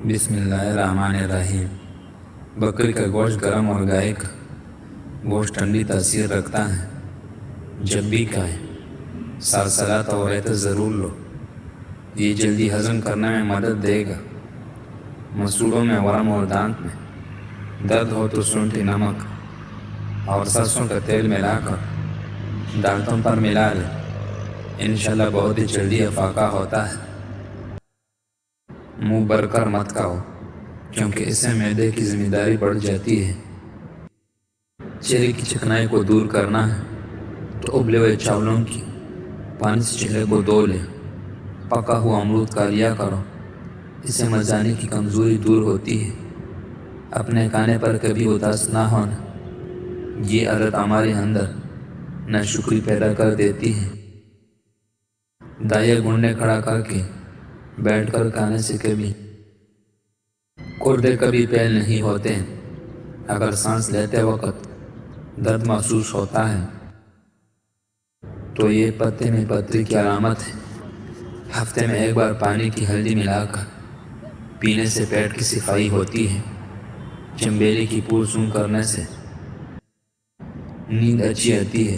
بسم اللہ الرحمن الرحیم۔ بکری کا گوشت گرم اور گائے کا گوشت ٹھنڈی تاثیر رکھتا ہے۔ جب بھی کھائیں سلسلات اور رہتا ضرور لو، یہ جلدی ہضم کرنے میں مدد دے گا۔ مسوڑوں میں ورم اور دانت میں درد ہو تو سونٹی نمک اور سرسوں کا تیل ملا کر دانتوں پر ملا لیں، انشاءاللہ بہت ہی جلدی افاقہ ہوتا ہے۔ منہ بھر کر مت کھاؤ کیونکہ اس سے معدے کی ذمہ داری بڑھ جاتی ہے۔ چہرے کی چکنائی کو دور کرنا ہے تو ابلے ہوئے چاولوں کی پانی سے چہرے کو دھو لیں۔ پکا ہوا امرود کھا لیا کرو، اس سے مثانے کی کمزوری دور ہوتی ہے۔ اپنے کھانے پر کبھی اداس نہ ہونا، یہ عادت ہمارے اندر ناشکری پیدا کر دیتی ہے۔ دائیں گھنڈے کھڑا کر کے بیٹھ کر کھانے سے کبھی گردے کبھی فیل نہیں ہوتے۔ اگر سانس لیتے وقت درد محسوس ہوتا ہے تو یہ پتے میں پتھری کی علامت ہے۔ ہفتے میں ایک بار پانی کی ہلدی ملا کر پینے سے پیٹ کی صفائی ہوتی ہے۔ چنبیلی کی پھول سونگھ کرنے سے نیند اچھی آتی ہے۔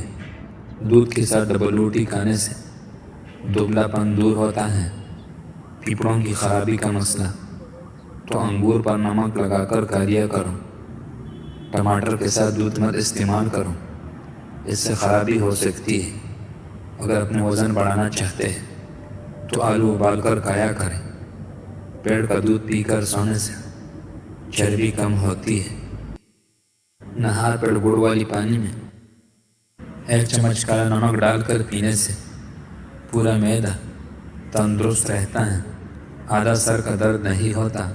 دودھ کے ساتھ ڈبل روٹی کھانے سے دبلا پن دور ہوتا ہے۔ پھیپھڑوں کی خرابی کا مسئلہ تو انگور پر نمک لگا کر کھا لیا کرو۔ ٹماٹر کے ساتھ دودھ مت استعمال کرو، اس سے خرابی ہو سکتی ہے۔ اگر اپنے وزن بڑھانا چاہتے ہیں تو آلو ابال کر کھایا کریں۔ پیڑ کا دودھ پی کر سونے سے چربی کم ہوتی ہے۔ نہار پیڑ گڑ والی پانی میں 1 چمچ کالا نمک ڈال کر پینے سے پورا معدہ تندرست رہتا ہے۔ آدھا سر کا درد نہیں ہوتا۔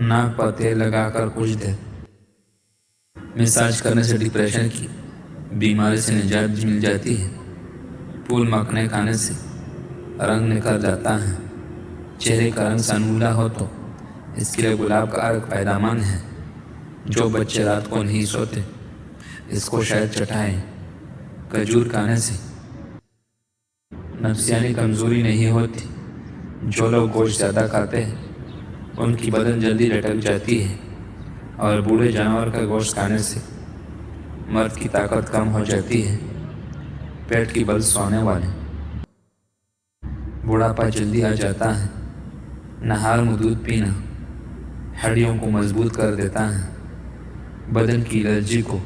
ناک پر تیل لگا کر کچھ دیر مساج کرنے سے ڈپریشن کی بیماری سے نجات مل جاتی ہے۔ پھول مکھنے کھانے سے رنگ نکل جاتا ہے۔ چہرے کا رنگ سنولا ہو تو اس کے لیے گلاب کا عرق فائدہ مند ہے۔ جو بچے رات کو نہیں سوتے اس کو شاید چٹائیں۔ کھجور کھانے سے نفسیانی کمزوری نہیں ہوتی۔ جو لوگ گوشت زیادہ کھاتے ہیں ان کی بدن جلدی لٹک جاتی ہے، اور بوڑھے جانور کا گوشت کھانے سے مرد کی طاقت کم ہو جاتی ہے۔ پیٹ کی بل سونے والے بڑھاپا جلدی آ جاتا ہے۔ نہار میں دودھ پینا ہڈیوں کو مضبوط کر دیتا ہے۔ بدن کی الرجی کو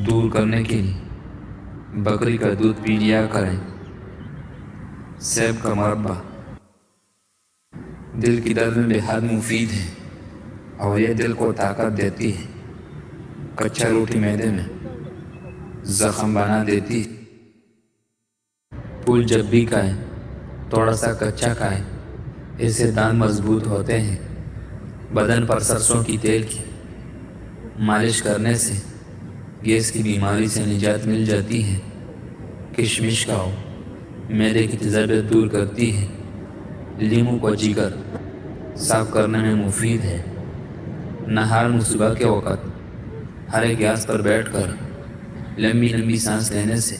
دور کرنے کے لیے بکری کا دودھ پی لیا کریں۔ سیب کا مربہ دل کی درد میں بہت مفید ہے اور یہ دل کو طاقت دیتی ہے۔ کچا روٹی معدے میں زخم بنا دیتی ہے۔ پھول جب بھی کھائیں تھوڑا سا کچا کھائیں، اس سے دانت مضبوط ہوتے ہیں۔ بدن پر سرسوں کی تیل کی مالش کرنے سے گیس کی بیماری سے نجات مل جاتی ہے۔ کشمش کھاؤ، معدے کی تیزابیت دور کرتی ہے۔ لیموں کو جگر صاف کرنے میں مفید ہے۔ نہار میں صبح کے وقت ہرے گیس پر بیٹھ کر لمبی لمبی سانس لینے سے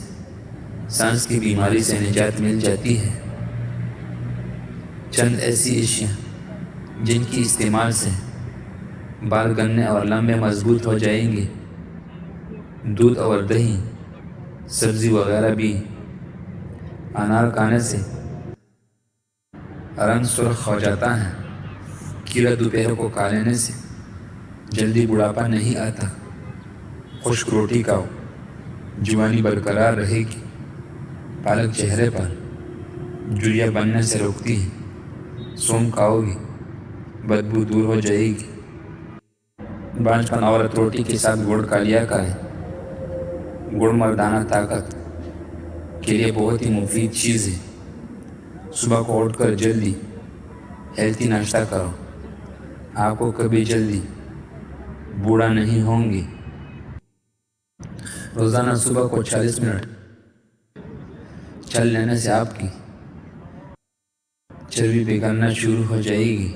سانس کی بیماری سے نجات مل جاتی ہے۔ چند ایسی اشیاء جن کی استعمال سے بال گھنے اور لمبے مضبوط ہو جائیں گے: دودھ اور دہی، سبزی وغیرہ بھی۔ انار کھانے سے رنگ سرخ ہو جاتا ہے۔ کھیرا دوپہر کو کھا لینے سے جلدی بڑھاپا نہیں آتا۔ خشک روٹی کھاؤ، جوانی برقرار رہے گی۔ پالک چہرے پر جھریاں بننے سے روکتی ہے۔ سونف کھاؤ گی، بدبو دور ہو جائے گی۔ بانجپن عورت روٹی کے ساتھ گڑ کھا لیا کریں۔ گڑ مردانہ طاقت کے لیے بہت ہی مفید چیز ہے۔ صبح کو اٹھ کر جلدی ہیلتھی ناشتہ کرو، آپ کو کبھی جلدی بوڑھا نہیں ہوں گے۔ روزانہ صبح کو 40 منٹ چل لینے سے آپ کی چربی پگھلنا شروع ہو جائے گی۔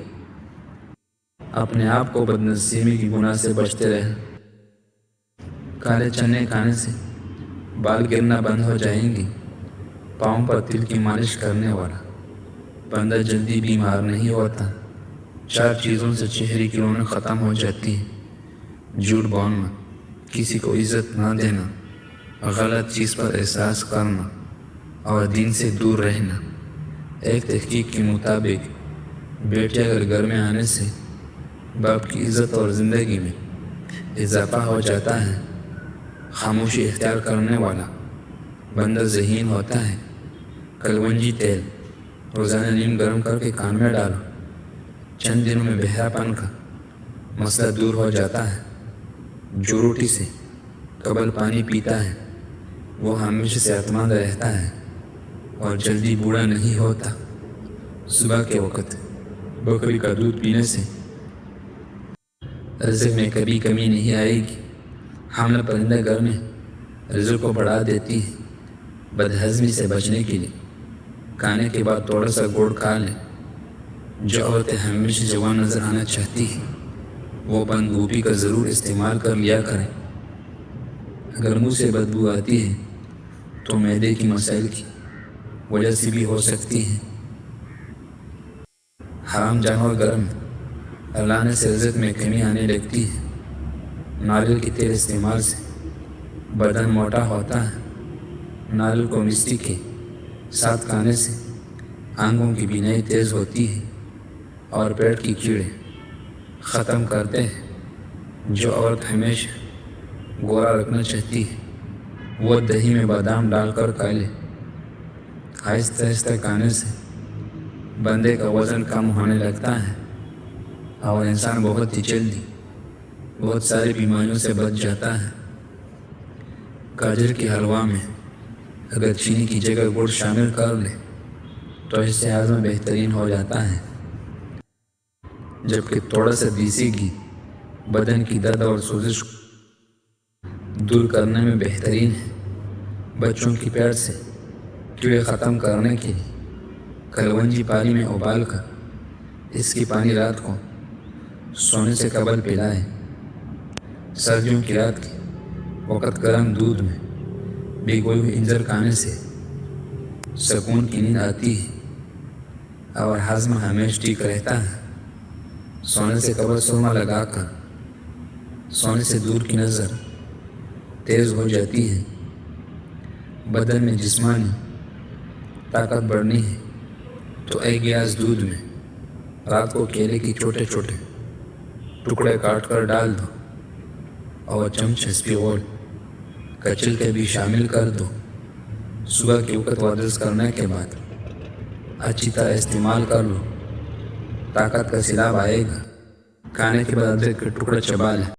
اپنے آپ کو بدنصیبی کی گناہ سے بچتے رہیں۔ کالے چنے کھانے سے بال گرنا بند ہو جائیں گے۔ پاؤں پر تل کی مالش کرنے والا بندہ جلدی بیمار نہیں ہوتا۔ 4 چیزوں سے چہرے کی رونق ختم ہو جاتی ہے: جھوٹ بولنا، کسی کو عزت نہ دینا، غلط چیز پر احساس کرنا اور دین سے دور رہنا۔ ایک تحقیق کے مطابق بیٹے اگر گھر میں آنے سے باپ کی عزت اور زندگی میں اضافہ ہو جاتا ہے۔ خاموشی اختیار کرنے والا بندہ ذہین ہوتا ہے۔ کلونجی تیل روزانہ نیم گرم کر کے کان میں ڈالو، چند دنوں میں بہرا پن کا مسئلہ دور ہو جاتا ہے۔ جو روٹی سے قبل پانی پیتا ہے وہ ہمیشہ صحت مند رہتا ہے اور جلدی بوڑھا نہیں ہوتا۔ صبح کے وقت بکری کا دودھ پینے سے رزق میں کبھی کمی نہیں آئے گی۔ حاملہ پرندہ گھر میں رزق کو بڑھا دیتی ہے۔ بدہضمی سے بچنے کے لیے کھانے کے بعد تھوڑا سا گڑ کھا لیں۔ جو عورتیں ہمیشہ جوان نظر آنا چاہتی ہیں وہ بند گوبھی کا ضرور استعمال کر لیا کریں۔ اگر منہ سے بدبو آتی ہے تو معدے کی مسائل کی وجہ سے بھی ہو سکتی ہے۔ حرام جانور گھر میں لانے سے رزق میں کمی آنے لگتی ہے۔ ناریل کے تیل استعمال سے بدن موٹا ہوتا ہے۔ ناریل کو مسٹی کے ساتھ کھانے سے آنکھوں کی بینائی تیز ہوتی ہے اور پیٹ کی کیڑے ختم کرتے ہیں۔ جو عورت ہمیشہ گورا رکھنا چاہتی ہے وہ دہی میں بادام ڈال کر کھا لے۔ آہستہ آہستہ کھانے سے بندے کا وزن کم ہونے لگتا ہے اور انسان بہت ہی جلدی بہت ساری بیماریوں سے بچ جاتا ہے۔ گاجر کے حلوہ میں اگر چینی کی جگہ گڑ شامل کر لے تو اس سے ہاضمہ بہترین ہو جاتا ہے، جبکہ تھوڑا سا دیسی گھی بدن کی درد اور سوزش دور کرنے میں بہترین ہے۔ بچوں کی پیٹ سے کیڑے ختم کرنے کے لیے کلونجی پانی میں ابال کر اس کی پانی رات کو سونے سے قبل پلائیں۔ سردیوں کی رات کے وقت گرم دودھ میں بھگوئی ہوئی انجیر کھانے سے سکون کی نیند آتی ہے اور ہاضمہ ہمیشہ ٹھیک رہتا ہے۔ سونے سے قبل سرما لگا کر سونے سے دور کی نظر تیز ہو جاتی ہے۔ بدن میں جسمانی طاقت بڑھنی ہے تو ایک گلاس دودھ میں رات کو کیلے کی چھوٹے چھوٹے ٹکڑے کاٹ کر ڈال دو اور چمچ اسپیغول کچل کے بھی شامل کر دو۔ صبح کے وقت ورزش کرنے کے بعد اچھی طرح استعمال کر لو، طاقت کا سیلاب آئے گا۔ کھانے کے بعد ادرک کے ٹکڑے چبا لیں۔